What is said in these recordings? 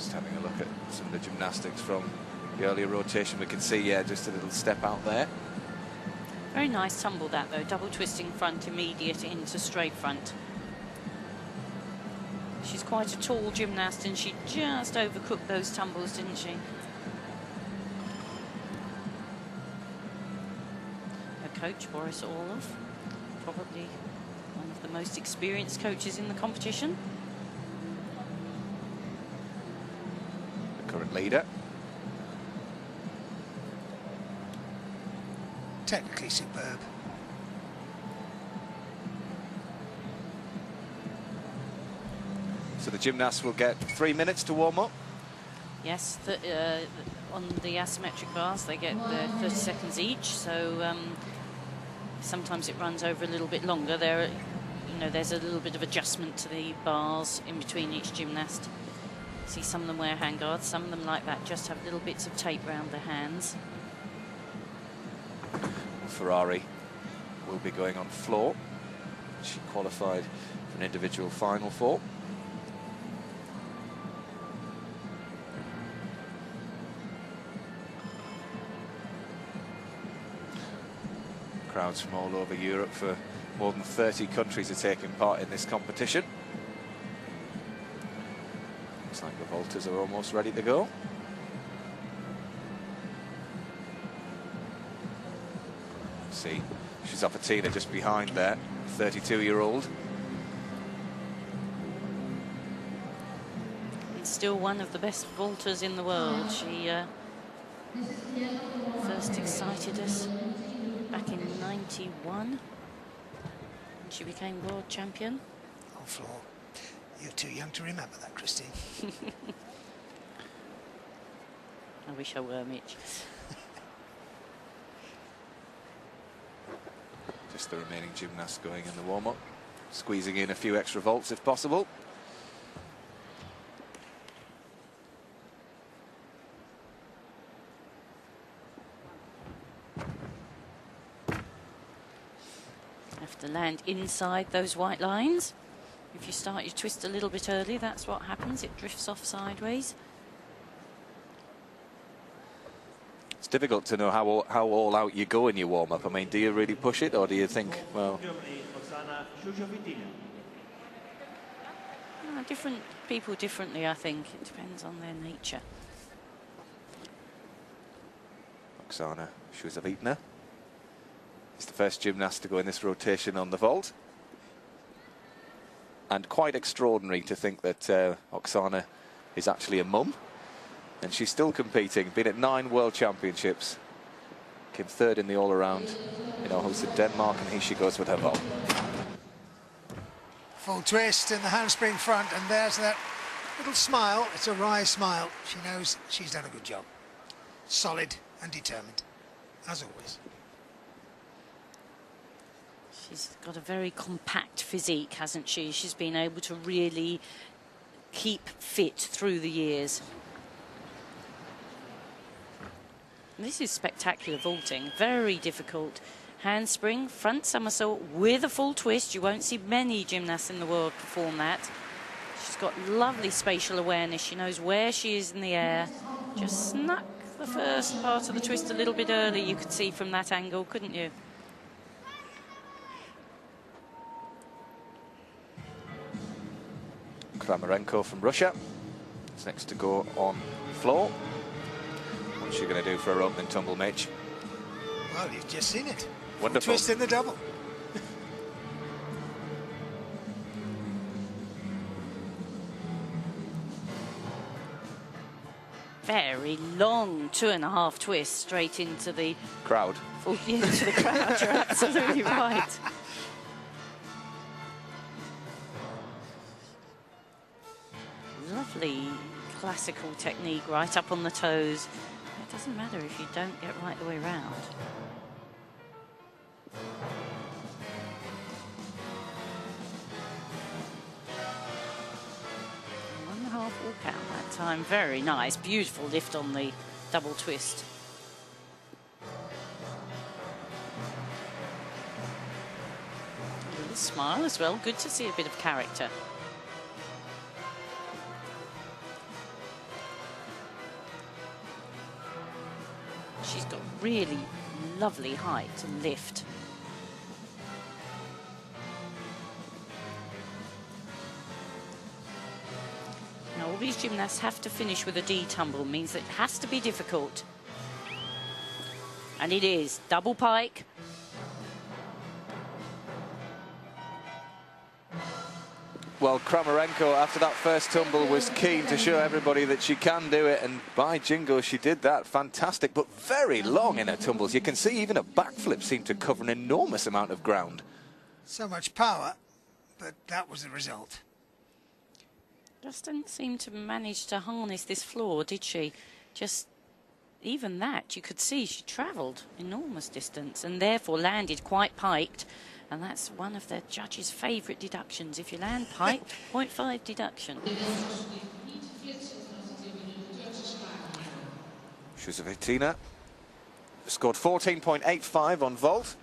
Just having a look at some of the gymnastics from the earlier rotation. We can see, yeah, just a little step out there. Very nice tumble that, though. Double twisting front, immediate into straight front. She's quite a tall gymnast, and she just overcooked those tumbles, didn't she? Her coach, Boris Orlov, probably one of the most experienced coaches in the competition. The current leader. Technically superb. So the gymnasts will get 3 minutes to warm up. Yes, on the asymmetric bars they get their 30 seconds each. So sometimes it runs over a little bit longer. There's a little bit of adjustment to the bars in between each gymnast. See, some of them wear hand guards, some of them like that just have little bits of tape around their hands. Ferrari will be going on floor. She qualified for an individual final for. Crowds from all over Europe, for more than 30 countries are taking part in this competition. Looks like the vaulters are almost ready to go. See, Shizafatina just behind there, 32-year-old. And still one of the best vaulters in the world. She first excited us back in '91. She became world champion. On floor. You're too young to remember that, Christine. I wish I were, Mitch. Just the remaining gymnasts going in the warm-up, squeezing in a few extra vaults if possible. Have to land inside those white lines. If you start your twist a little bit early, that's what happens. It drifts off sideways. It's difficult to know how all out you go in your warm-up. I mean, do you really push it, or do you think, well... Different people differently, I think. It depends on their nature. Oksana Shuzavitna is the first gymnast to go in this rotation on the vault. And quite extraordinary to think that Oksana is actually a mum. And she's still competing, been at 9 World Championships. Came third in the all-around in our hosted Denmark, and here she goes with her vault. Full twist in the handspring front, and there's that little smile. It's a wry smile. She knows she's done a good job. Solid and determined, as always. She's got a very compact physique, hasn't she? She's been able to really keep fit through the years. This is spectacular vaulting, very difficult. Handspring, front somersault with a full twist. You won't see many gymnasts in the world perform that. She's got lovely spatial awareness. She knows where she is in the air. Just snuck the first part of the twist a little bit early, you could see from that angle, couldn't you? Kramarenko from Russia is next to go on floor. What's she going to do for her opening tumble, Mitch? Well, you've just seen it. Wonderful. Twist in the double. Very long 2.5 twists straight into the crowd. Into the crowd, you're absolutely right. Lovely classical technique, right up on the toes. It doesn't matter if you don't get right the way round. 1.5 walk out that time. Very nice. Beautiful lift on the double twist. A little smile as well. Good to see a bit of character. really lovely height to lift. Now, all these gymnasts have to finish with a D tumble, means that it has to be difficult. And it is. Double pike. Well, Kramarenko, after that first tumble, was keen to show everybody that she can do it, and by jingo, she did that. Fantastic, but very long in her tumbles. You can see even a backflip seemed to cover an enormous amount of ground. So much power, but that was the result. Just didn't seem to manage to harness this floor, did she? Just even that, you could see she travelled enormous distance and therefore landed quite piked. And that's one of the judges' favourite deductions. If you land piked, 0.5 deduction. Shusavitina scored 14.85 on vault.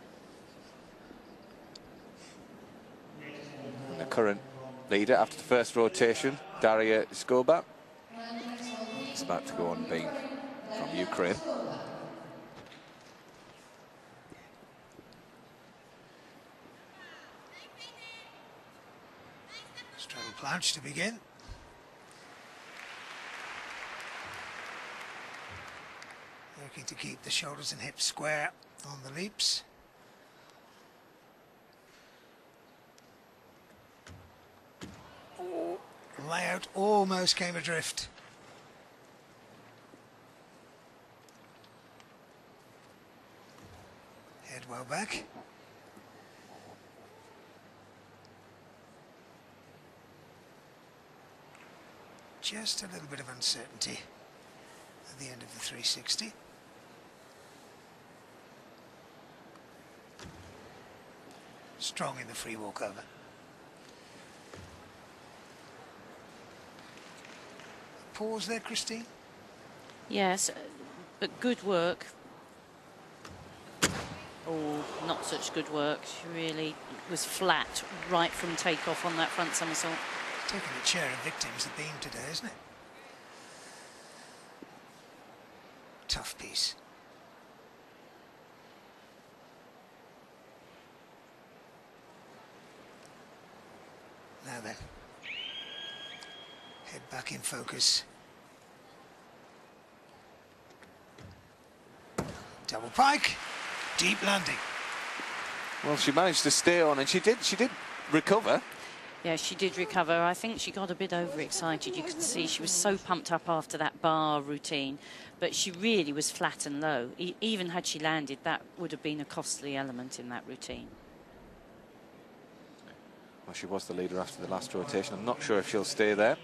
And the current leader after the first rotation, Daria Skoba, is about to go on beam from Ukraine. Straddle planche to begin. Working to keep the shoulders and hips square on the leaps. Oh, layout almost came adrift. Head well back. Just a little bit of uncertainty at the end of the 360. Strong in the free walkover. Pause there, Christine? Yes, but good work. Oh, not such good work. She really was flat right from takeoff on that front somersault. Taking a chair of victims the beam today, isn't it? Tough piece. Now then, head back in focus. Double pike, deep landing. Well, she managed to stay on, and she did recover. Yeah, she did recover. I think she got a bit overexcited. You could see she was so pumped up after that bar routine, but she really was flat and low. Even had she landed, that would have been a costly element in that routine. Well, she was the leader after the last rotation. I'm not sure if she'll stay there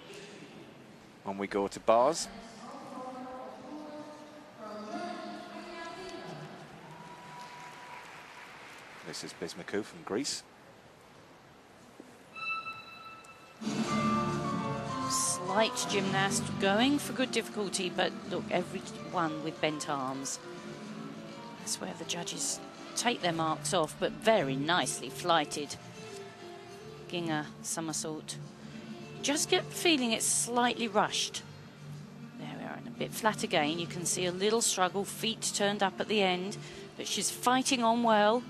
when we go to bars. This is Bismuth from Greece. Slight gymnast going for good difficulty, but look, everyone with bent arms. That's where the judges take their marks off, but very nicely flighted. Ginger somersault. Just get the feeling it's slightly rushed. There we are, and a bit flat again. You can see a little struggle, feet turned up at the end, but she's fighting on well.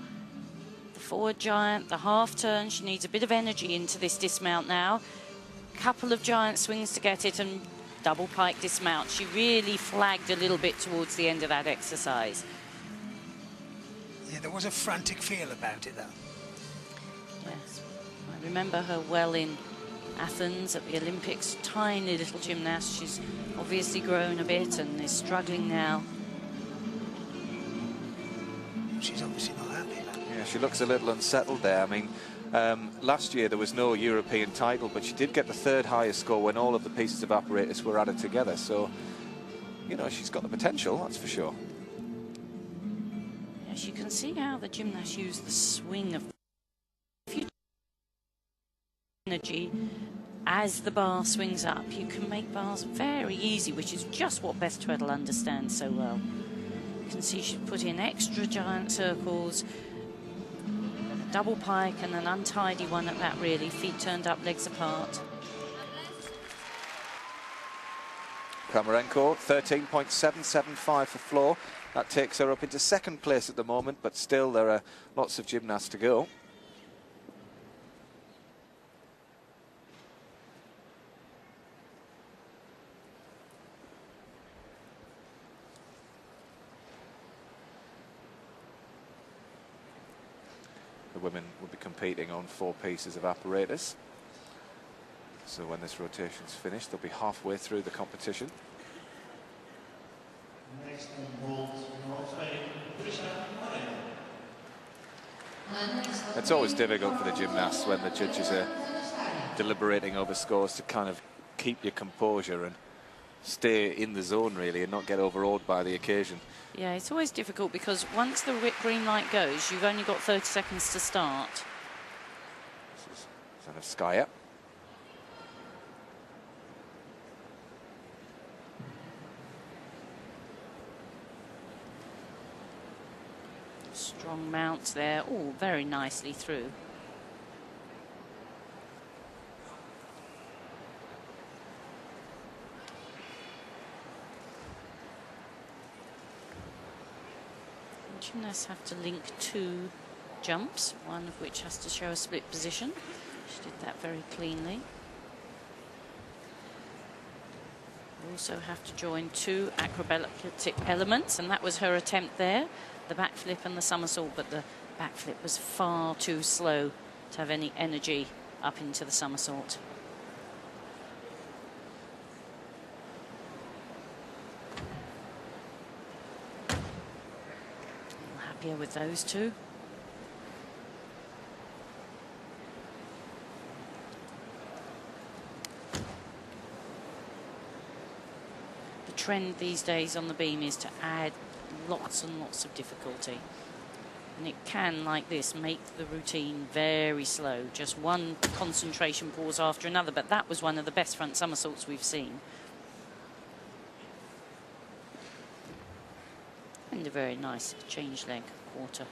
The forward giant, the half turn, she needs a bit of energy into this dismount now. Couple of giant swings to get it, and double pike dismount. She really flagged a little bit towards the end of that exercise. Yeah, there was a frantic feel about it, though. Yes, I remember her well in Athens at the Olympics. Tiny little gymnast. She's obviously grown a bit and is struggling now. She's obviously not happy. Yeah, she looks a little unsettled there. I mean, last year there was no European title, but she did get the third highest score when all of the pieces of apparatus were added together. So, you know, she's got the potential, that's for sure. Yes, you can see how the gymnasts use the swing of energy as the bar swings up. You can make bars very easy, which is just what Beth Tweddle understands so well. You can see she's put in extra giant circles, a double pike and an untidy one at that, really. Feet turned up, legs apart. Kramarenko, 13.775 for floor. That takes her up into second place at the moment, but still there are lots of gymnasts to go. The women will be competing on 4 pieces of apparatus. So when this rotation's finished, they'll be halfway through the competition. It's always difficult for the gymnasts when the judges are deliberating over scores to kind of keep your composure and stay in the zone, really, and not get overawed by the occasion. Yeah, it's always difficult because once the green light goes, you've only got 30 seconds to start. This is sort of Skyer. Strong mounts there, all very nicely through. Gymnasts have to link 2 jumps, one of which has to show a split position. She did that very cleanly. Also have to join 2 acrobatic elements, and that was her attempt there, the backflip and the somersault, but the backflip was far too slow to have any energy up into the somersault. Happier with those 2. The trend these days on the beam is to add lots and lots of difficulty. And it can, like this, make the routine very slow. Just one concentration pause after another. But that was one of the best front somersaults we've seen. And a very nice change leg quarter.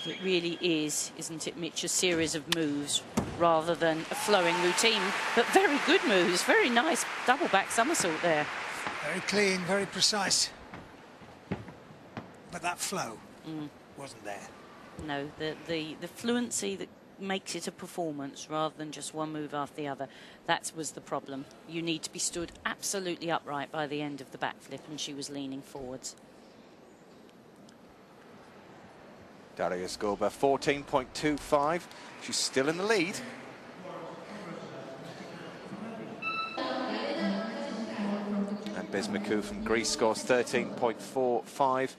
It really is, isn't it, Mitch, a series of moves rather than a flowing routine, but very good moves, very nice double back somersault there. Very clean, very precise. But that flow wasn't there. No, the fluency that makes it a performance rather than just one move after the other, that was the problem. You need to be stood absolutely upright by the end of the backflip, and she was leaning forwards. Daria Skoba, 14.25. She's still in the lead. And Bismuku from Greece scores 13.45.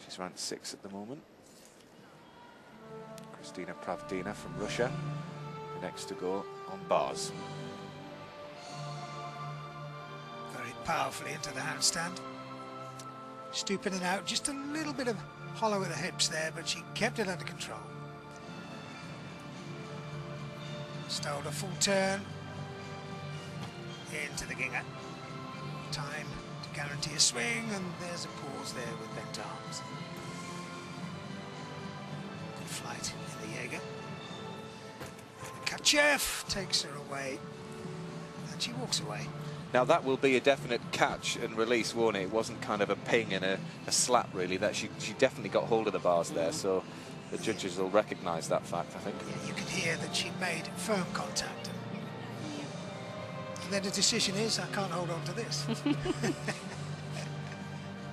She's ranked 6 at the moment. Kristina Pravdina from Russia, next to go on bars. Very powerfully into the handstand. Stooping it out, just a little bit of hollow at the hips there, but she kept it under control. Stole a full turn into the ginger. Time to guarantee a swing, and there's a pause there with bent arms. Good flight in the Jaeger. Kachev takes her away, and she walks away. Now that will be a definite catch and release, won't it? It wasn't kind of a ping and a slap, really. That she definitely got hold of the bars there, so the judges will recognise that fact, I think. Yeah, you can hear that she made firm contact. And then the decision is, I can't hold on to this.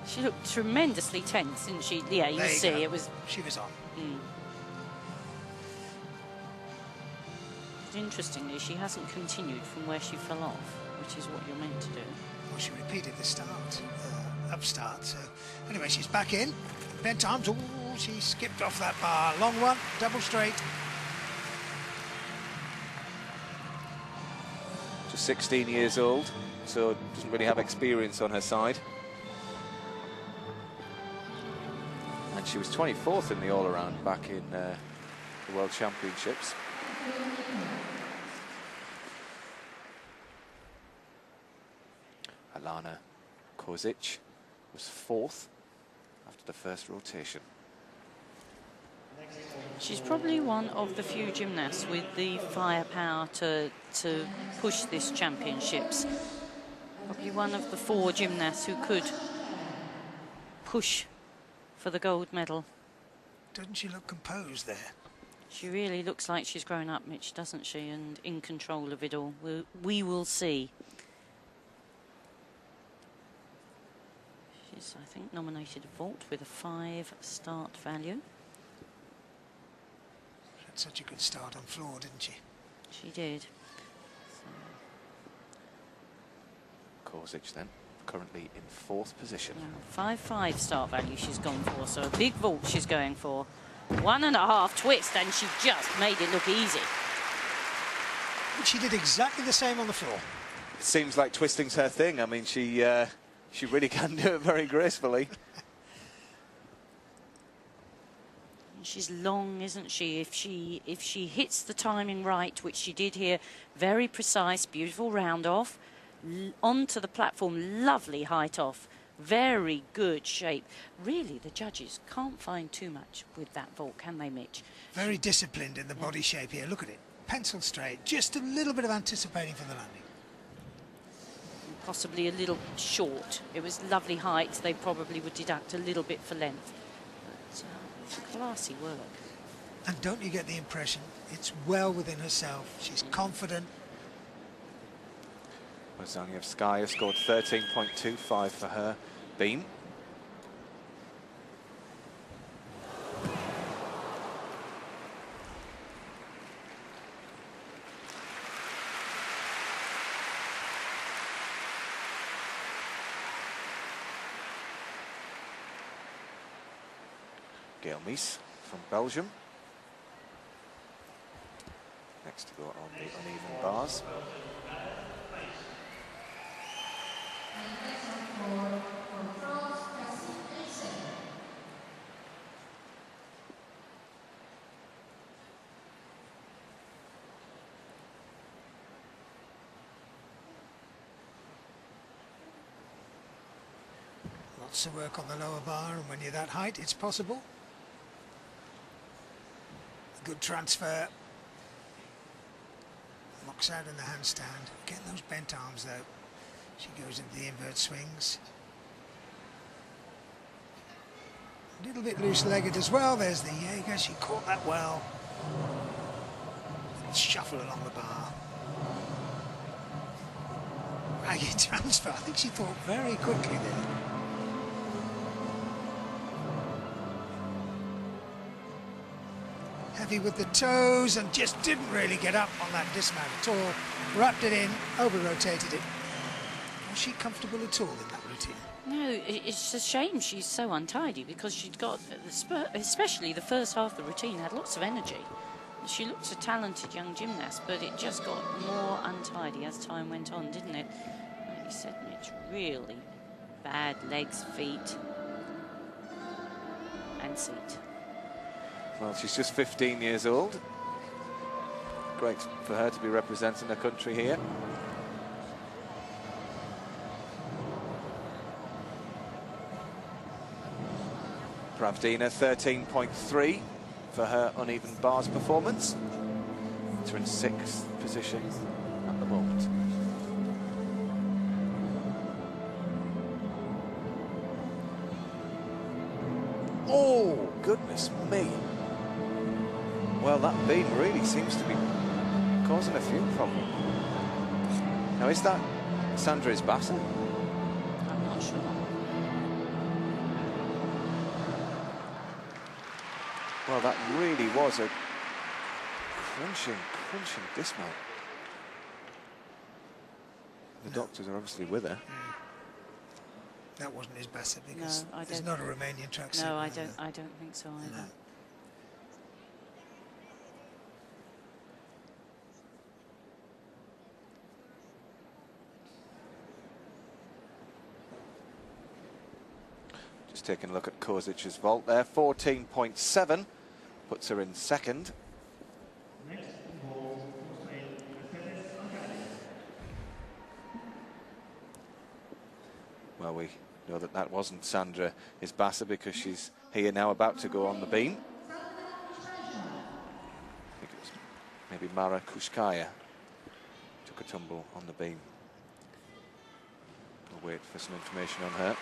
She looked tremendously tense, didn't she? Yeah, you see, it was... She was on. Interestingly, she hasn't continued from where she fell off, which is what you're meant to do. Well, she repeated the start, upstart. So anyway, she's back in. Bent arms. Oh, she skipped off that bar. Long one, double straight. Just 16 years old, so doesn't really have experience on her side. And she was 24th in the all-around back in the World Championships. Alana Kozic was 4th after the first rotation. She's probably one of the few gymnasts with the firepower to push this championships. Probably one of the 4 gymnasts who could push for the gold medal. Doesn't she look composed there? She really looks like she's grown up, Mitch, doesn't she? And in control of it all. We will see. She's, I think, nominated a vault with a 5 start value. She had such a good start on floor, didn't she? She did. Korzic then, currently in 4th position. 5-5 start value she's gone for, so a big vault she's going for. 1.5 twist, and she just made it look easy. She did exactly the same on the floor. It seems like twisting's her thing. I mean, she really can do it very gracefully. She's long, isn't she? If she hits the timing right, which she did here, very precise, beautiful round off, onto the platform, lovely height off, very good shape. Really, the judges can't find too much with that vault, can they, Mitch? Very disciplined in the body shape here. Look at it, pencil straight, just a little bit of anticipating for the landing. Possibly a little short. It was lovely height. They probably would deduct a little bit for length. But classy work. And don't you get the impression it's well within herself? She's confident. Wozniacki scored 13.25 for her beam. Gail Meese from Belgium. Next to go on the uneven bars. Lots of work on the lower bar, and when you're that height, it's possible. Good transfer. Locks out in the handstand. Getting those bent arms though. She goes into the invert swings. A little bit loose-legged as well. There's the Jaeger. She caught that well. Shuffle along the bar. Raggy transfer. I think she thought very quickly there. Heavy with the toes and just didn't really get up on that dismount at all. Wrapped it in, over-rotated it. Was she comfortable at all in that routine? No, it's a shame she's so untidy, because she'd got, especially the first half of the routine, had lots of energy. She looked a talented young gymnast, but it just got more untidy as time went on, didn't it? Like you said, Mitch, really bad legs, feet, and seat. Well, she's just 15 years old. Great for her to be representing her country here. Pravdina 13.3 for her uneven bars performance. It's in 6th position at the moment. Oh, goodness me. Well, that beam really seems to be causing a few problems. Now, is that Sandra Isbasa? I'm not sure. Well, that really was a crunching dismount. The doctors are obviously with her. That wasn't Isbasa, because no, it's not a Romanian tracksuit. No, I don't think so either. No. Just taking a look at Korzic's vault there, 14.7 puts her in 2nd. Well, we know that wasn't Sandra Isbasa, because she's here now about to go on the beam. maybe Mara Kushkaya took a tumble on the beam. We'll wait for some information on her.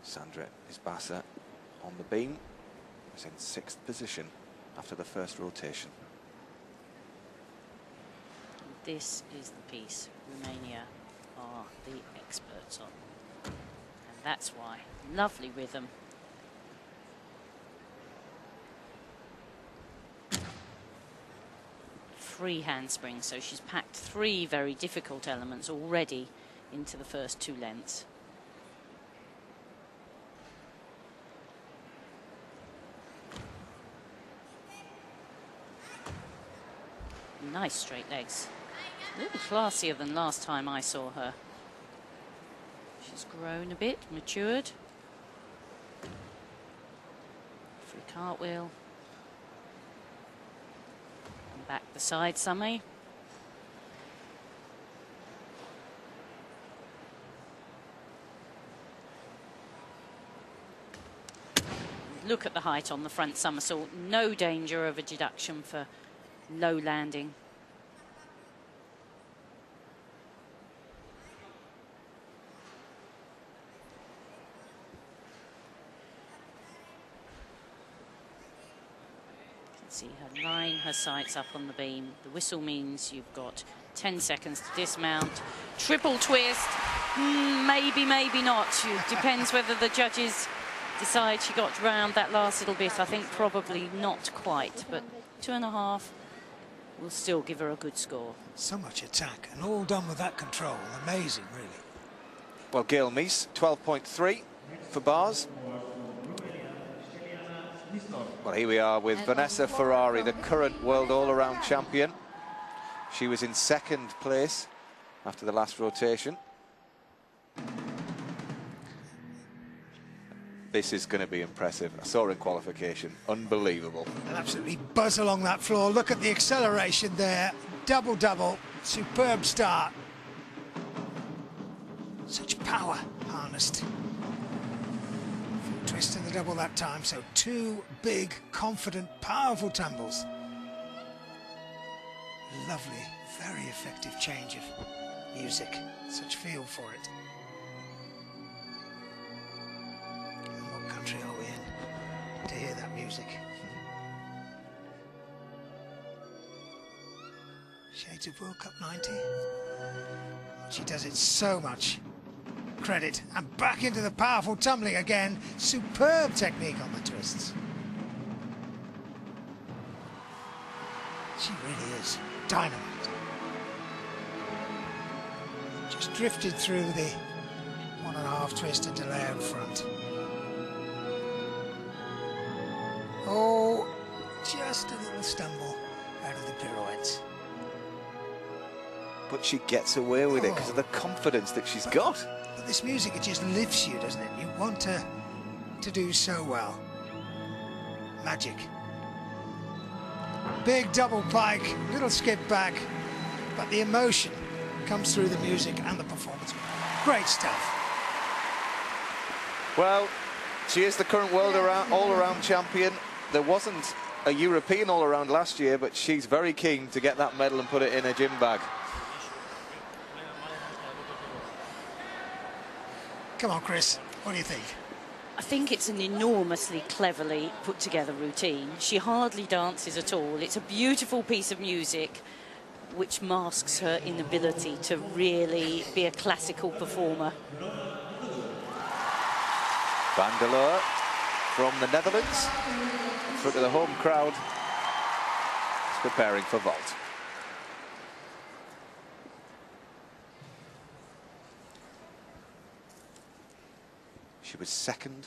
Sandra Isbasa on the beam was in 6th position after the first rotation. This is the piece Romania are the experts on. And that's why. Lovely rhythm. Free handspring, so she's packed 3 very difficult elements already into the first 2 lengths. Nice straight legs. A little classier than last time I saw her. She's grown a bit, matured. Free cartwheel. And back the side, Summy. Look at the height on the front somersault. No danger of a deduction for low landing. See her line her sights up on the beam. The whistle means you've got 10 seconds to dismount. Triple twist, maybe, maybe not. It depends whether the judges decide she got round that last little bit. I think probably not quite, but 2.5 will still give her a good score. So much attack and all done with that control. Amazing, really. Well, Gail Meese, 12.3 for bars. Well, here we are with Vanessa Ferrari, the current world all-around champion. She was in 2nd place after the last rotation. This is going to be impressive. I saw her in qualification. Unbelievable. They'll absolutely buzz along that floor. Look at the acceleration there. Double, double. Superb start. Such power harnessed. Twist in the double that time, so 2 big, confident, powerful tumbles. Lovely, very effective change of music. Such feel for it. And what country are we in to hear that music? Shades of World Cup 90. She does it so much. Credit, and back into the powerful tumbling again. Superb technique on the twists. She really is dynamite. Just drifted through the 1.5 twist into layout front. Oh, just a little stumble out of the pirouettes. But she gets away with it because of the confidence that she's got. But this music, it just lifts you, doesn't it? You want to do so well. Magic. Big double pike, little skip back, but the emotion comes through the music and the performance. Great stuff. Well, she is the current world all-around champion. There wasn't a European all-around last year, but she's very keen to get that medal and put it in a gym bag. Come on, Chris, what do you think? I think it's an enormously cleverly put together routine. She hardly dances at all. It's a beautiful piece of music which masks her inability to really be a classical performer. Van der Leur from the Netherlands, in front of the home crowd, is preparing for vault. She was 2nd in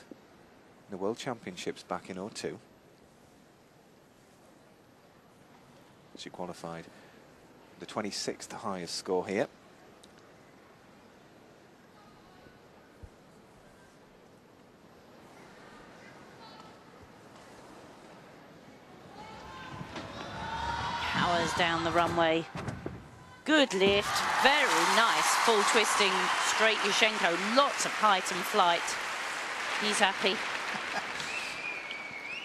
the World Championships back in '02. She qualified the 26th highest score here. Powers down the runway. Good lift, very nice full twisting straight Yushchenko. Lots of height and flight. He's happy.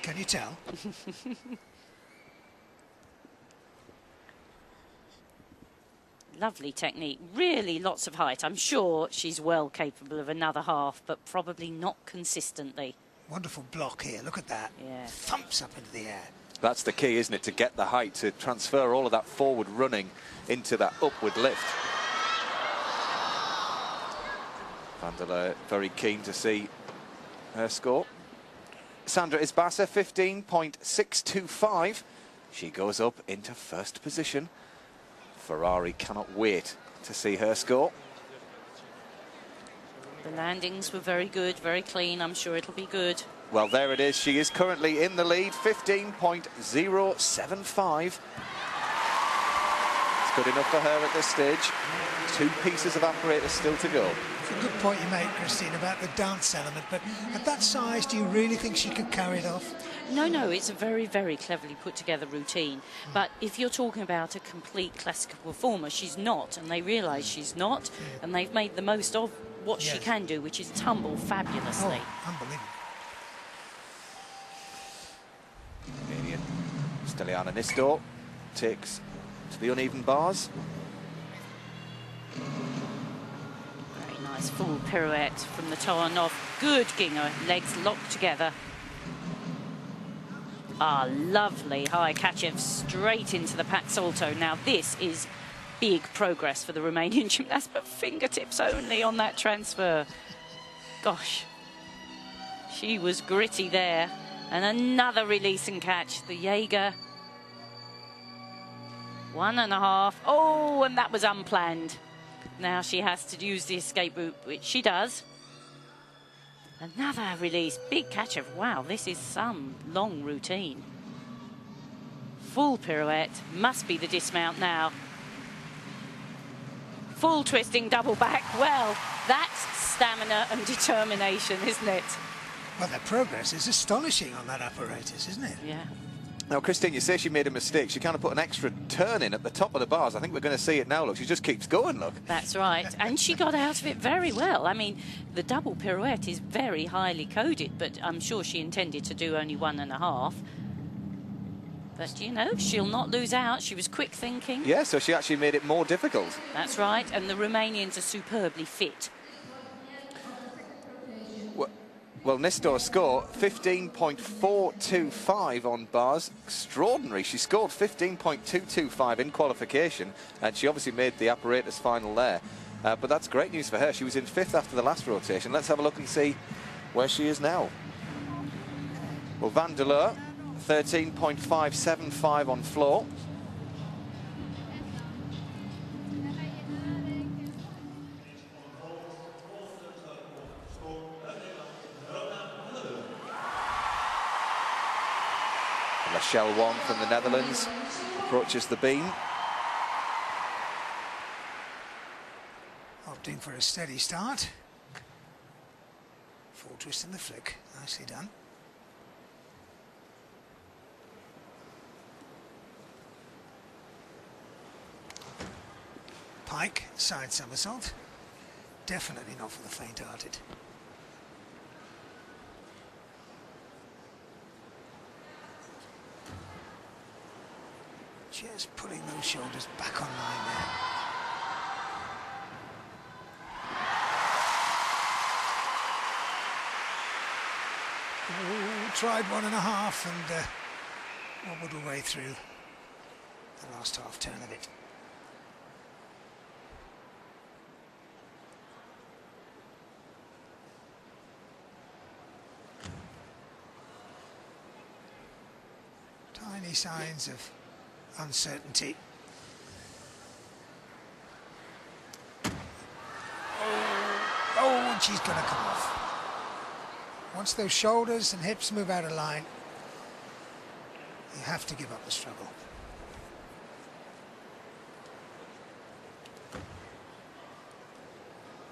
Can you tell? Lovely technique. Really lots of height. I'm sure she's well capable of another half, but probably not consistently. Wonderful block here. Look at that. Yeah. Thumps up into the air. That's the key, isn't it? To get the height, to transfer all of that forward running into that upward lift. Van der Leyen very keen to see her score. Sandra Isbasa, 15.625. She goes up into first position. Ferrari cannot wait to see her score. The landings were very good, very clean. I'm sure it'll be good. Well, there it is. She is currently in the lead, 15.075. It's good enough for her at this stage. 2 pieces of apparatus still to go. It's a good point you make, Christine, about the dance element, but at that size, do you really think she could carry it off? No, it's a very, very cleverly put together routine. But if you're talking about a complete classical performer, she's not, and they realise she's not, and they've made the most of what she can do, which is tumble fabulously. Oh, unbelievable. Canadian Steliana Nistor takes to the uneven bars. Very nice full pirouette from the toe on off. Good ginger, legs locked together. Ah, lovely high Kachev straight into the pat salto. Now this is big progress for the Romanian gymnast, but fingertips only on that transfer. Gosh, she was gritty there. And another release and catch, the Jaeger. 1.5. Oh, and that was unplanned. Now she has to use the escape route, which she does. Another release, big catch of, wow, this is some long routine. Full pirouette, must be the dismount now. Full twisting double back, well, that's stamina and determination, isn't it? Well, their progress is astonishing on that apparatus, isn't it? Yeah. Now, Christine, you say she made a mistake. She kind of put an extra turn in at the top of the bars. I think we're going to see it now, look. She just keeps going, look. That's right. And she got out of it very well. I mean, the double pirouette is very highly coded, but I'm sure she intended to do only 1.5. But, you know, she'll not lose out. She was quick thinking. Yeah, so she actually made it more difficult. That's right. And the Romanians are superbly fit. Well, Nistor's score, 15.425 on bars. Extraordinary. She scored 15.225 in qualification, and she obviously made the apparatus final there. But that's great news for her. She was in 5th after the last rotation. Let's have a look and see where she is now. Well, Van der Leyen, 13.575 on floor. Michelle Wong from the Netherlands approaches the beam. Opting for a steady start. Full twist in the flick. Nicely done. Pike, side somersault. Definitely not for the faint-hearted. Just putting those shoulders back online there. Ooh, tried 1.5 and wobbled her way through the last half turn of it. Tiny signs of uncertainty. Oh, and she's going to come off. Once those shoulders and hips move out of line, you have to give up the struggle.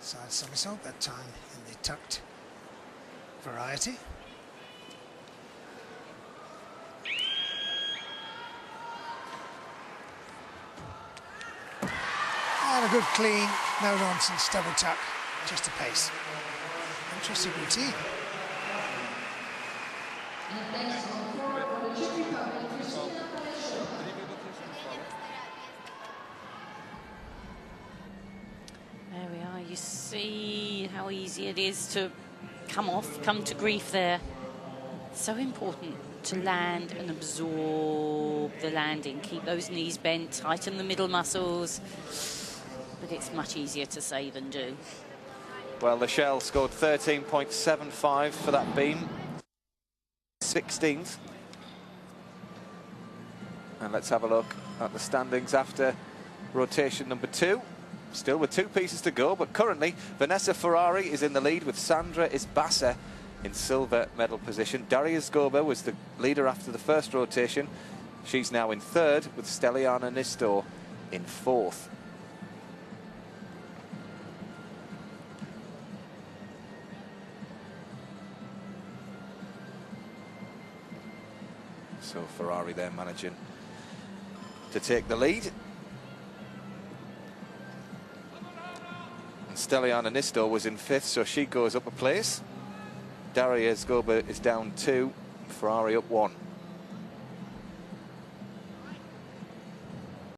Side somersault, that time in the tucked variety. And a good clean, no nonsense double tuck. just a pace. Interesting routine. There we are. You see how easy it is to come to grief there. So important to land and absorb the landing. Keep those knees bent, tighten the middle muscles. But it's much easier to say than do. Well, the shell scored 13.75 for that beam. 16th. And let's have a look at the standings after rotation number 2. Still with 2 pieces to go, but currently Vanessa Ferrari is in the lead with Sandra Isbasa in silver medal position. Daria Zgoba was the leader after the first rotation. She's now in 3rd with Steliana Nistor in 4th. So Ferrari there managing to take the lead. And Steliana Nistor was in 5th, so she goes up a place. Daria Zgoba is down 2, Ferrari up 1.